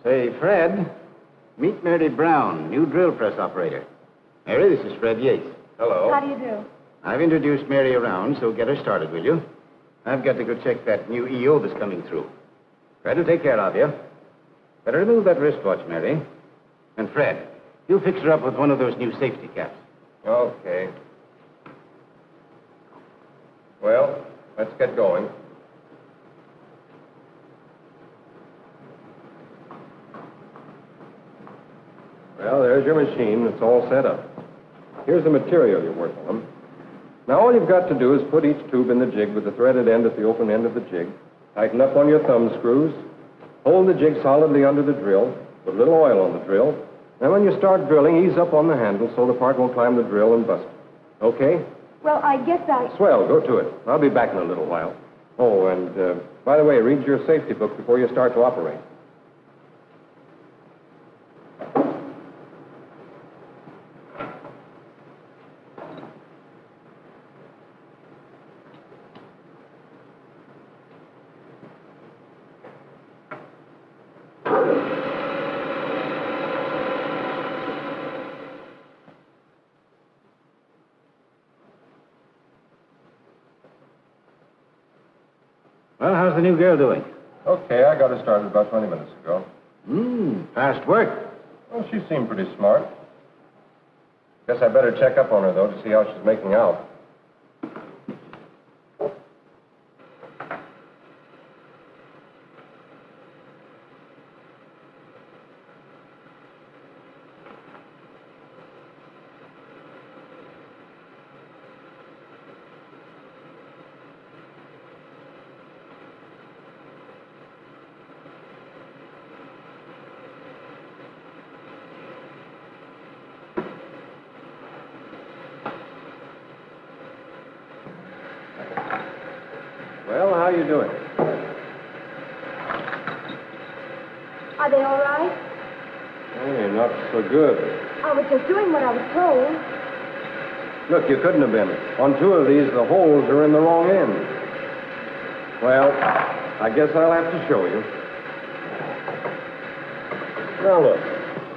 Say, Fred, meet Mary Brown, new drill press operator. Mary, this is Fred Yates. Hello. How do you do? I've introduced Mary around, so get her started, will you? I've got to go check that new EO that's coming through. Fred will take care of you. Better remove that wristwatch, Mary. And Fred, you fix her up with one of those new safety caps. Okay. Well, let's get going. Well, there's your machine. It's all set up. Here's the material you're working on. Now, all you've got to do is put each tube in the jig with the threaded end at the open end of the jig. Tighten up on your thumb screws. Hold the jig solidly under the drill. Put a little oil on the drill. Then when you start drilling, ease up on the handle so the part won't climb the drill and bust it. Okay? Well, I guess I... Swell. Go to it. I'll be back in a little while. Oh, and by the way, read your safety book before you start to operate. Well, how's the new girl doing? Okay, I got her started about 20 minutes ago. Fast work. Well, she seemed pretty smart. Guess I better check up on her, though, to see how she's making out. Well, how you doing? Are they all right? Hey, not so good. I was just doing what I was told. Look, you couldn't have been. On two of these, the holes are in the wrong end. Well, I guess I'll have to show you. Now, look.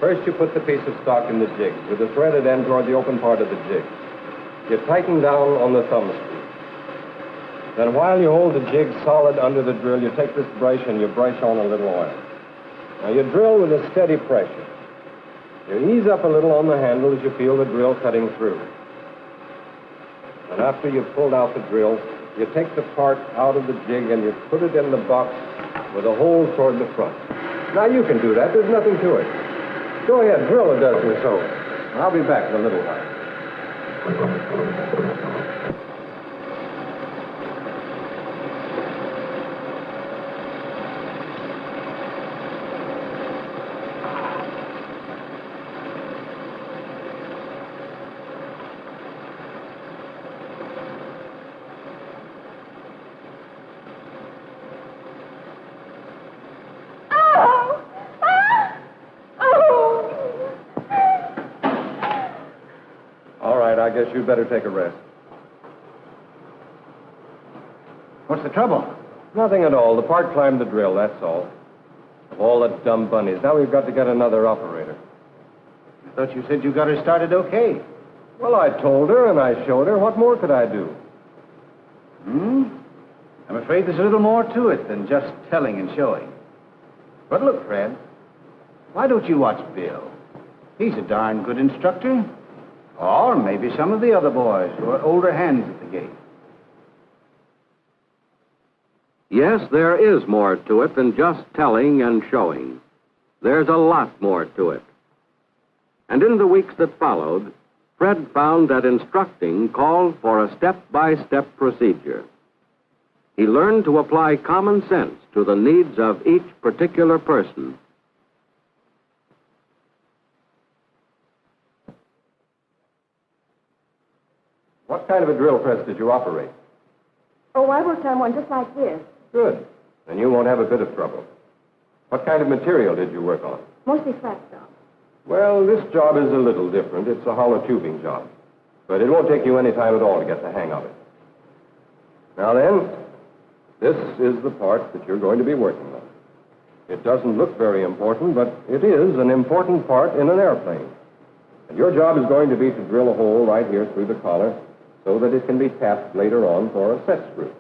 First, you put the piece of stock in the jig with the threaded end toward the open part of the jig. You tighten down on the thumb screw. Then while you hold the jig solid under the drill, you take this brush and you brush on a little oil. Now, you drill with a steady pressure. You ease up a little on the handle as you feel the drill cutting through. And after you've pulled out the drill, you take the part out of the jig and you put it in the box with a hole toward the front. Now, you can do that. There's nothing to it. Go ahead, drill a dozen or so. I'll be back in a little while. I guess you'd better take a rest. What's the trouble? Nothing at all. The part climbed the drill, that's all. Of all the dumb bunnies. Now we've got to get another operator. I thought you said you got her started okay. Well, I told her and I showed her. What more could I do? I'm afraid there's a little more to it than just telling and showing. But look, Fred, why don't you watch Bill? He's a darn good instructor. Or maybe some of the other boys who are older hands at the gate. Yes, there is more to it than just telling and showing. There's a lot more to it. And in the weeks that followed, Fred found that instructing called for a step-by-step procedure. He learned to apply common sense to the needs of each particular person. What kind of a drill press did you operate? Oh, I worked on one just like this. Good. Then you won't have a bit of trouble. What kind of material did you work on? Mostly flat stuff. Well, this job is a little different. It's a hollow tubing job. But it won't take you any time at all to get the hang of it. Now then, this is the part that you're going to be working on. It doesn't look very important, but it is an important part in an airplane. And your job is going to be to drill a hole right here through the collar so that it can be tapped later on for a set screw.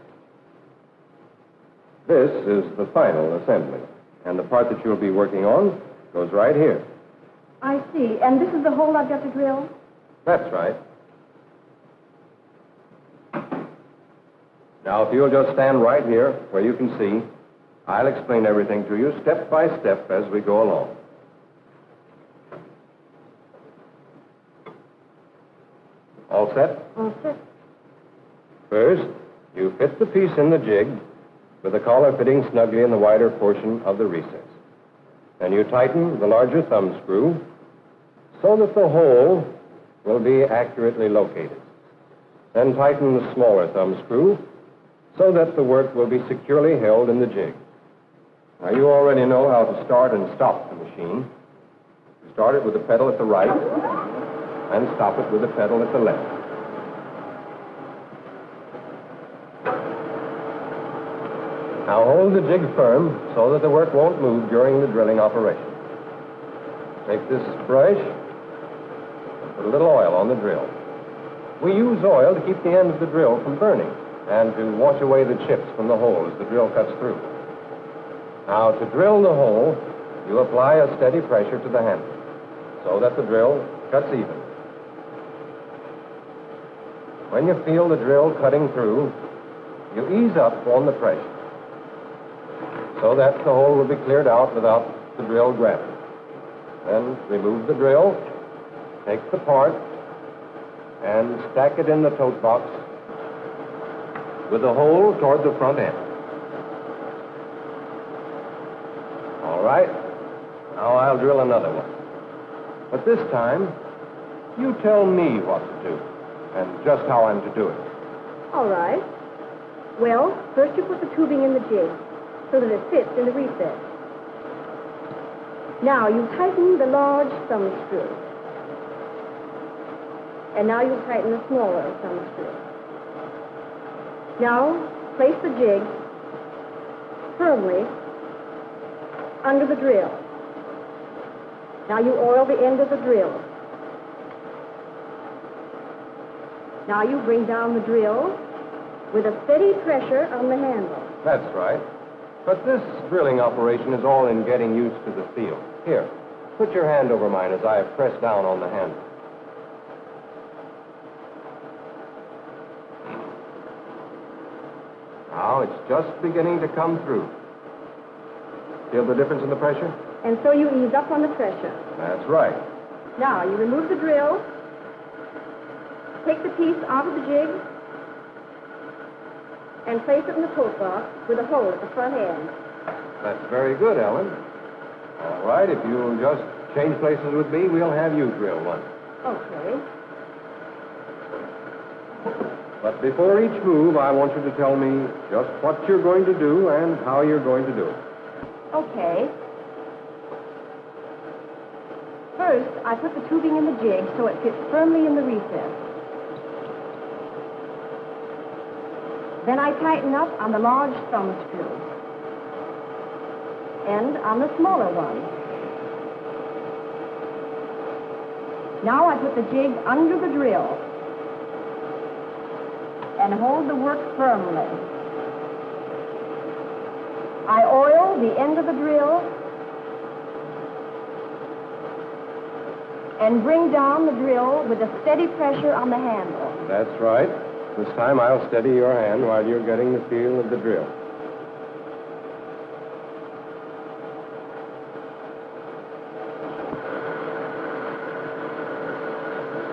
This is the final assembly, and the part that you'll be working on goes right here. I see. And this is the hole I've got to drill? That's right. Now, if you'll just stand right here where you can see, I'll explain everything to you step by step as we go along. All set? All set. First, you fit the piece in the jig with the collar fitting snugly in the wider portion of the recess. Then you tighten the larger thumb screw so that the hole will be accurately located. Then tighten the smaller thumb screw so that the work will be securely held in the jig. Now, you already know how to start and stop the machine. You start it with the pedal at the right and stop it with the pedal at the left. Now, hold the jig firm so that the work won't move during the drilling operation. Take this brush and put a little oil on the drill. We use oil to keep the end of the drill from burning and to wash away the chips from the hole as the drill cuts through. Now, to drill the hole, you apply a steady pressure to the handle so that the drill cuts even. When you feel the drill cutting through, you ease up on the pressure so that the hole will be cleared out without the drill grabbing. Then remove the drill, take the part, and stack it in the tote box with the hole toward the front end. All right. Now I'll drill another one. But this time, you tell me what to do and just how I'm to do it. All right. Well, first you put the tubing in the jig so that it fits in the recess. Now you tighten the large thumb screw. And now you tighten the smaller thumb screw. Now place the jig firmly under the drill. Now you oil the end of the drill. Now you bring down the drill with a steady pressure on the handle. That's right. But this drilling operation is all in getting used to the feel. Here, put your hand over mine as I press down on the handle. Now it's just beginning to come through. Feel the difference in the pressure? And so you ease up on the pressure. That's right. Now you remove the drill, take the piece out of the jig, and place it in the tote box with a hole at the front end. That's very good, Ellen. All right, if you'll just change places with me, we'll have you drill one. Okay. But before each move, I want you to tell me just what you're going to do and how you're going to do it. Okay. First, I put the tubing in the jig so it fits firmly in the recess. Then I tighten up on the large thumb screw and on the smaller one. Now I put the jig under the drill and hold the work firmly. I oil the end of the drill and bring down the drill with a steady pressure on the handle. That's right. This time I'll steady your hand while you're getting the feel of the drill.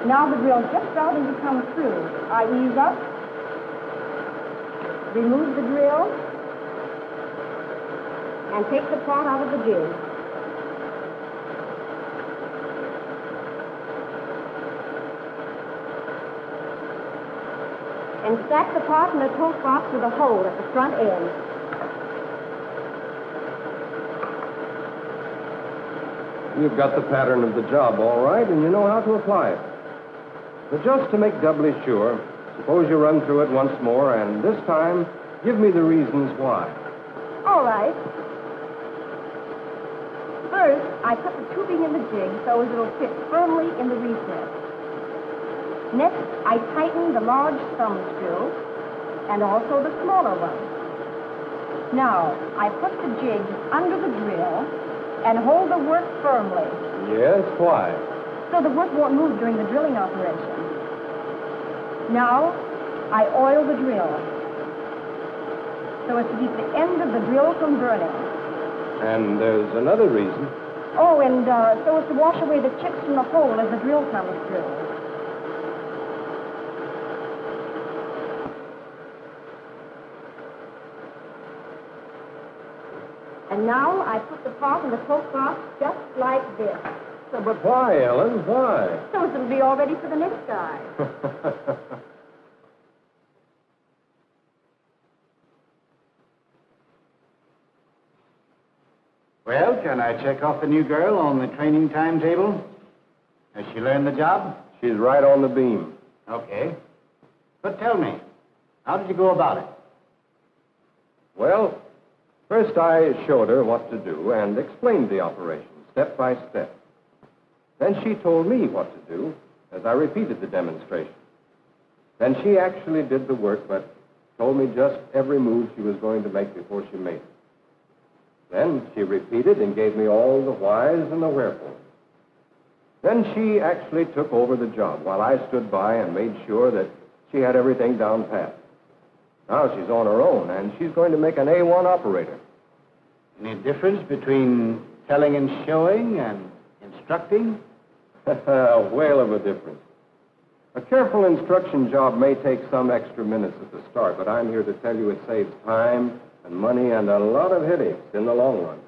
Now the drill's just starting to come through. I ease up, remove the drill, and take the part out of the jig. And stack the part in a tote box with a hole at the front end. You've got the pattern of the job all right, and you know how to apply it. But just to make doubly sure, suppose you run through it once more, and this time, give me the reasons why. All right. First, I put the tubing in the jig so as it'll fit firmly in the recess. Next, I tighten the large thumb screw and also the smaller one. Now, I put the jig under the drill and hold the work firmly Yes, why? so the work won't move during the drilling operation. Now, I oil the drill so as to keep the end of the drill from burning. And there's another reason. Oh, and so as to wash away the chips from the hole as the drill comes through. And now I put the pot in the coke box just like this, But why, Ellen? Why? so as it'll be all ready for the next guy. Well, can I check off the new girl on the training timetable? Has she learned the job? She's right on the beam. Okay. But tell me, how did you go about it? Well, first I showed her what to do and explained the operation step by step. Then she told me what to do as I repeated the demonstration. Then she actually did the work, but told me just every move she was going to make before she made it. Then she repeated and gave me all the whys and the wherefores. Then she actually took over the job while I stood by and made sure that she had everything down pat. Now she's on her own, and she's going to make an A1 operator. Any difference between telling and showing and instructing? A whale of a difference. A careful instruction job may take some extra minutes at the start, but I'm here to tell you it saves time and money and a lot of headaches in the long run.